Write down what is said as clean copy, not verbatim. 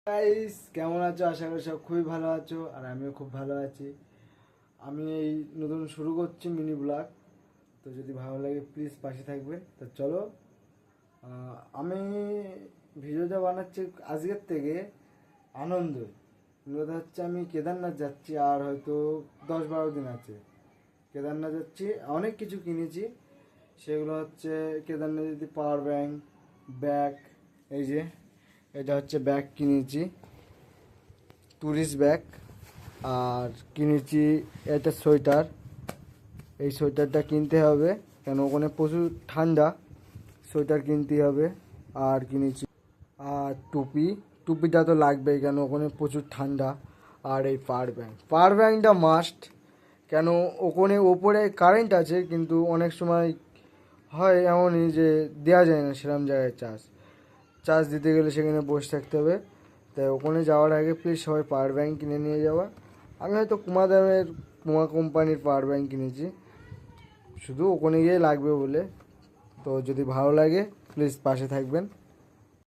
Guys, কেমন আছো? আশা করি সব খুবই ভালো আছো, আর আমিও খুব ভালো আছি। আমি এই নতুন শুরু করছি মিনি ব্লগ। তো যদি ভালো লাগে প্লিজ পাশে থাকবে। তো চলো, আমি ভিডিওটা বানাচ্ছি আজকের থেকে আনন্দ। মূলত হচ্ছে আমি কেদারনাথ যাচ্ছি, আর হয়তো 10-12 দিন আছে। কেদারনাথ যাচ্ছি, অনেক কিছু কিনেছি। সেগুলো হচ্ছে কেদারনাথ যদি পাওয়ার ব্যাংক, ব্যাগ, এই যে এটা হচ্ছে ব্যাগ কিনেছি, ট্যুরিস্ট ব্যাগ। আর কিনেছি একটা সোয়েটার। এই সোয়েটারটা কিনতে হবে, কেন ওখানে প্রচুর ঠান্ডা, সোয়েটার কিনতে হবে। আর কিনেছি আর টুপি, টুপিটা তো লাগবেই, কেন ওখানে প্রচুর ঠান্ডা। আর এই পাওয়ার ব্যাংকটা মাস্ট, কেন ওখানে ওপরে কারেন্ট আছে, কিন্তু অনেক সময় হয় এমনই যে দেওয়া যায় না সেরকম জায়গায় চার্জ। চার্জ দিতে গেলে সেখানে বসে থাকতে হবে। তাই ওখানে যাওয়ার আগে প্লিজ সবাই পাওয়ার ব্যাংক কিনে নিয়ে যাওয়া। আমি হয়তো পুমা কোম্পানির পাওয়ার ব্যাংক কিনেছি, শুধু ওখানে গিয়ে লাগবে বলে। তো যদি ভালো লাগে প্লিজ পাশে থাকবেন।